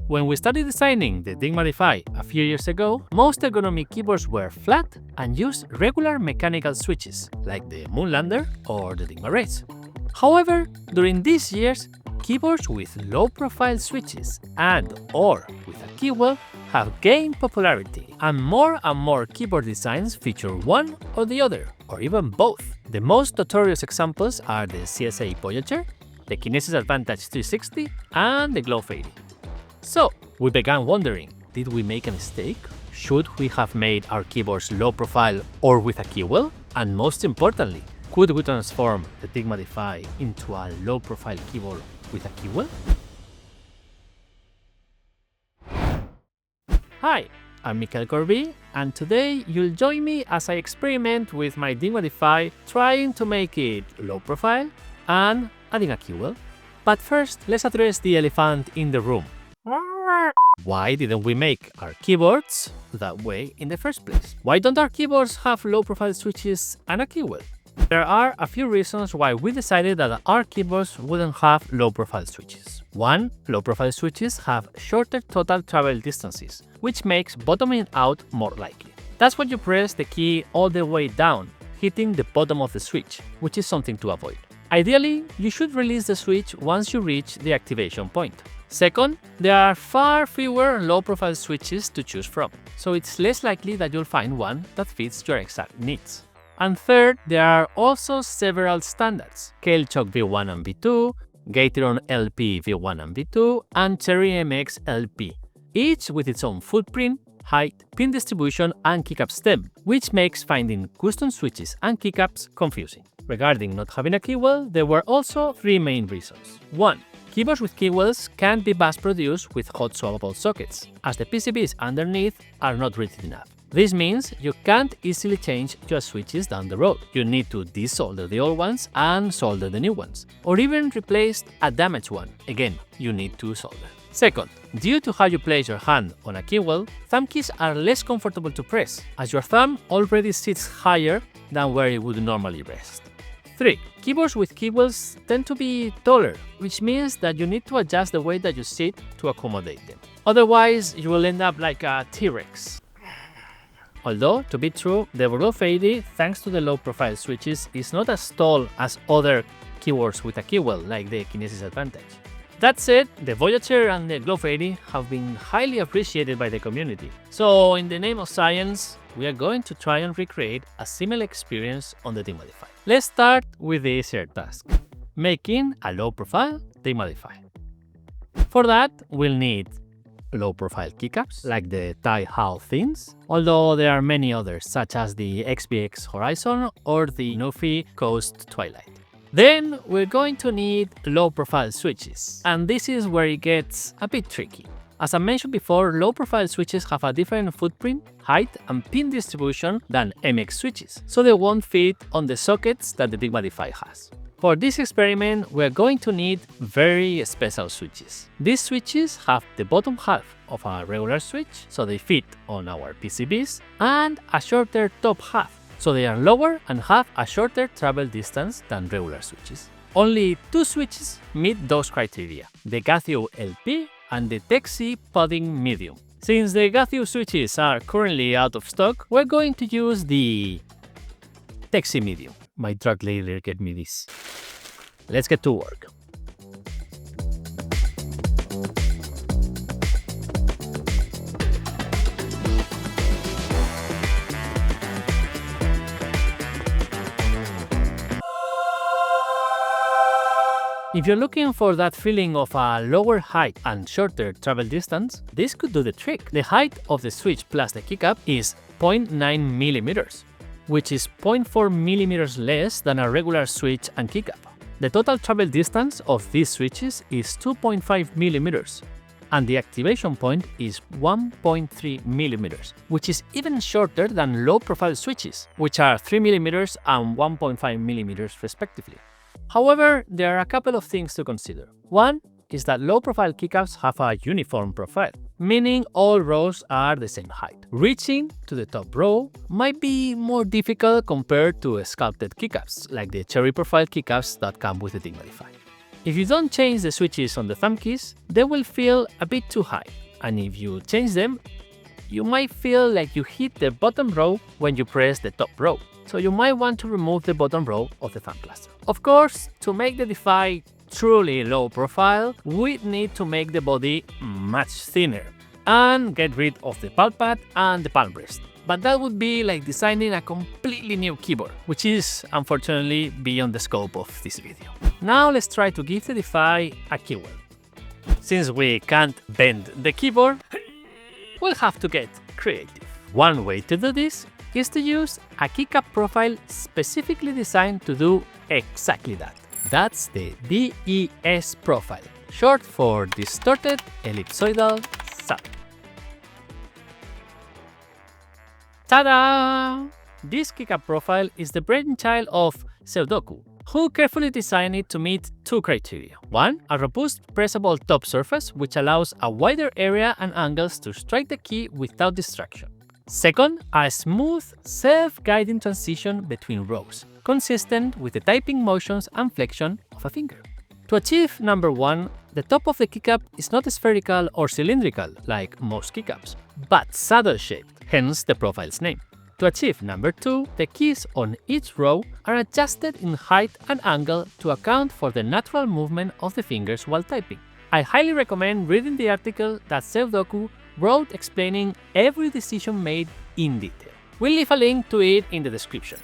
When we started designing the Dygma Defy a few years ago, most ergonomic keyboards were flat and used regular mechanical switches, like the Moonlander or the Dygma Race. However, during these years, keyboards with low-profile switches and/or with a keywell have gained popularity, and more keyboard designs feature one or the other, or even both. The most notorious examples are the CSA Voyager, the Kinesis Advantage 360, and the Glove 80. So, we began wondering, did we make a mistake? Should we have made our keyboards low profile or with a keywell? And most importantly, could we transform the Dygma Defy into a low profile keyboard with a keywell? Hi, I'm Michael Corby, and today you'll join me as I experiment with my Dygma Defy, trying to make it low profile and adding a keywell. But first, let's address the elephant in the room. Why didn't we make our keyboards that way in the first place? Why don't our keyboards have low-profile switches and a keywell? There are a few reasons why we decided that our keyboards wouldn't have low-profile switches. One, low-profile switches have shorter total travel distances, which makes bottoming out more likely. That's when you press the key all the way down, hitting the bottom of the switch, which is something to avoid. Ideally, you should release the switch once you reach the activation point. Second, there are far fewer low-profile switches to choose from, so it's less likely that you'll find one that fits your exact needs. And third, there are also several standards: Kailchok V1 and V2, Gateron LP V1 and V2, and Cherry MX LP, each with its own footprint, height, pin distribution, and keycap stem, which makes finding custom switches and keycaps confusing. Regarding not having a keywell, there were also three main reasons. 1. Keyboards with keywells can't be mass-produced with hot swappable sockets, as the PCBs underneath are not rigid enough. This means you can't easily change your switches down the road. You need to desolder the old ones and solder the new ones, or even replace a damaged one. Again, you need to solder. Second, due to how you place your hand on a keywell, thumb keys are less comfortable to press, as your thumb already sits higher than where it would normally rest. 3. Keyboards with keywells tend to be taller, which means that you need to adjust the way that you sit to accommodate them. Otherwise, you will end up like a T-Rex. Although, to be true, the Glove 80, thanks to the low-profile switches, is not as tall as other keyboards with a keywell, like the Kinesis Advantage. That said, the Voyager and the Glove 80 have been highly appreciated by the community. So, in the name of science, we are going to try and recreate a similar experience on the Dygma Defy. Let's start with the easier task: making a low-profile Dygma Defy. For that, we'll need low-profile keycaps, like the Tai Hao Thins, although there are many others, such as the XBX Horizon or the Nufi Coast Twilight. Then we're going to need low-profile switches, and this is where it gets a bit tricky. As I mentioned before, low-profile switches have a different footprint, height, and pin distribution than MX switches, so they won't fit on the sockets that the Dygma Defy has. For this experiment, we're going to need very special switches. These switches have the bottom half of a regular switch, so they fit on our PCBs, and a shorter top half, so they are lower and have a shorter travel distance than regular switches. Only two switches meet those criteria: the Gathio LP and the Texi Pudding Medium. Since the Gathio switches are currently out of stock, we're going to use the Texi Medium. My drug dealer gave me this. Let's get to work. If you're looking for that feeling of a lower height and shorter travel distance, this could do the trick. The height of the switch plus the keycap is 0.9 millimeters, which is 0.4 millimeters less than a regular switch and keycap. The total travel distance of these switches is 2.5 millimeters, and the activation point is 1.3 millimeters, which is even shorter than low-profile switches, which are 3 millimeters and 1.5 millimeters respectively. However, there are a couple of things to consider. One is that low-profile keycaps have a uniform profile, meaning all rows are the same height. Reaching to the top row might be more difficult compared to sculpted keycaps, like the cherry profile keycaps that come with the Dygma Defy. If you don't change the switches on the thumb keys, they will feel a bit too high, and if you change them, you might feel like you hit the bottom row when you press the top row, so you might want to remove the bottom row of the thumb cluster. Of course, to make the Defy truly low profile, we need to make the body much thinner and get rid of the palm pad and the palm rest. But that would be like designing a completely new keyboard, which is unfortunately beyond the scope of this video. Now let's try to give the Defy a keywell. Since we can't bend the keyboard, we'll have to get creative. One way to do this is to use a keycap profile specifically designed to do exactly that. That's the DES profile, short for Distorted Ellipsoidal Saddle. Ta-da! This keycap profile is the brainchild of Cyborg, who carefully designed it to meet two criteria. One, a robust pressable top surface which allows a wider area and angles to strike the key without distraction. Second, a smooth, self-guiding transition between rows, consistent with the typing motions and flexion of a finger. To achieve number one, the top of the keycap is not spherical or cylindrical like most keycaps, but saddle-shaped, hence the profile's name. To achieve number two, the keys on each row are adjusted in height and angle to account for the natural movement of the fingers while typing. I highly recommend reading the article that Cyborg wrote explaining every decision made in detail. We'll leave a link to it in the description,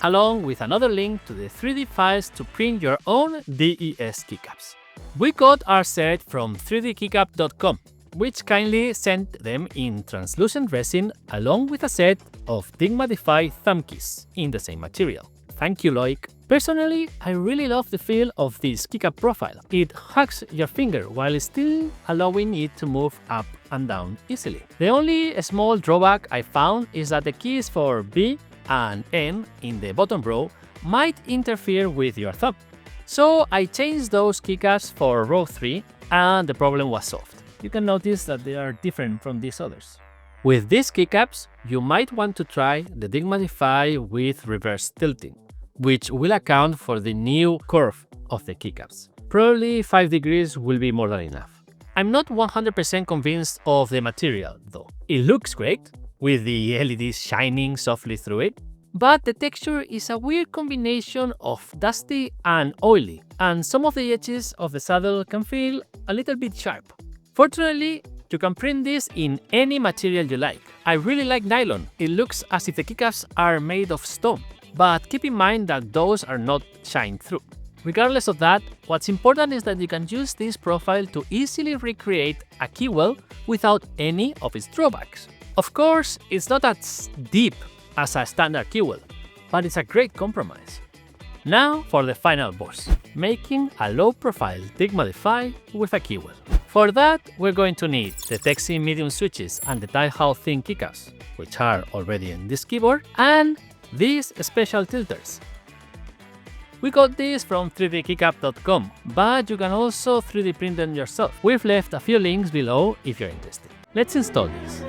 along with another link to the 3D files to print your own DES keycaps. We got our set from 3dkeycap.com, which kindly sent them in translucent resin along with a set of Dygma Defy thumb keys in the same material. Thank you, Loic. Personally, I really love the feel of this keycap profile. It hugs your finger while still allowing it to move up and down easily. The only small drawback I found is that the keys for B and N in the bottom row might interfere with your thumb. So I changed those keycaps for row 3 and the problem was solved. You can notice that they are different from these others. With these keycaps, you might want to try the Dygma Defy with reverse tilting, which will account for the new curve of the keycaps. Probably 5 degrees will be more than enough. I'm not 100% convinced of the material though. It looks great, with the LEDs shining softly through it, but the texture is a weird combination of dusty and oily, and some of the edges of the saddle can feel a little bit sharp. Fortunately, you can print this in any material you like. I really like nylon. It looks as if the keycaps are made of stone, but keep in mind that those are not shined through. Regardless of that, what's important is that you can use this profile to easily recreate a keywell without any of its drawbacks. Of course, it's not as deep as a standard keywell, but it's a great compromise. Now for the final boss, making a low-profile Dygma Defy with a keywell. For that, we're going to need the Texi medium switches and the Die-How thin keycaps, which are already in this keyboard, and these special tilters. We got these from 3dkeycap.com, but you can also 3D print them yourself. We've left a few links below if you're interested. Let's install this.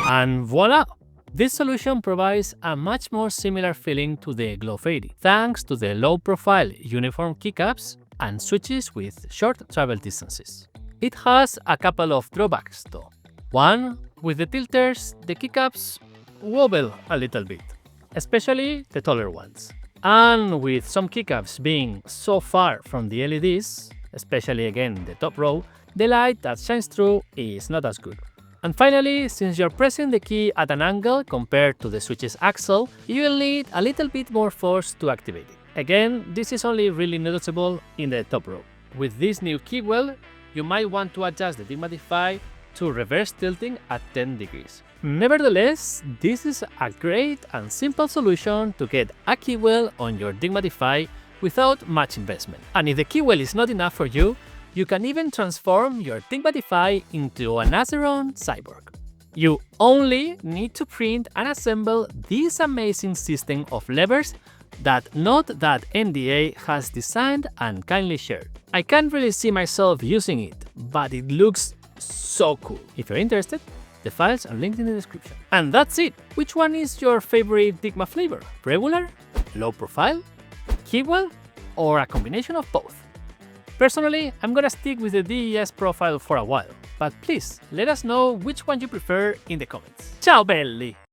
And voila! This solution provides a much more similar feeling to the Glove 80, thanks to the low-profile uniform keycaps and switches with short travel distances. It has a couple of drawbacks though. One, with the tilters, the keycaps wobble a little bit, especially the taller ones. And with some keycaps being so far from the LEDs, especially again the top row, the light that shines through is not as good. And finally, since you're pressing the key at an angle compared to the switch's axle, you will need a little bit more force to activate it. Again, this is only really noticeable in the top row. With this new keywell, you might want to adjust the Dygma Defy to reverse tilting at 10 degrees. Nevertheless, this is a great and simple solution to get a keywell on your Dygma Defy without much investment. And if the keywell is not enough for you, you can even transform your Dygma Defy into an Azeron Cyborg. You only need to print and assemble this amazing system of levers that Not.NDA has designed and kindly shared. I can't really see myself using it, but it looks so cool. If you're interested, The files are linked in the description. And that's it! Which one is your favorite Dygma flavor? Regular? Low profile? Keywell? Or a combination of both? Personally, I'm gonna stick with the DES profile for a while, but please let us know which one you prefer in the comments. Ciao belli!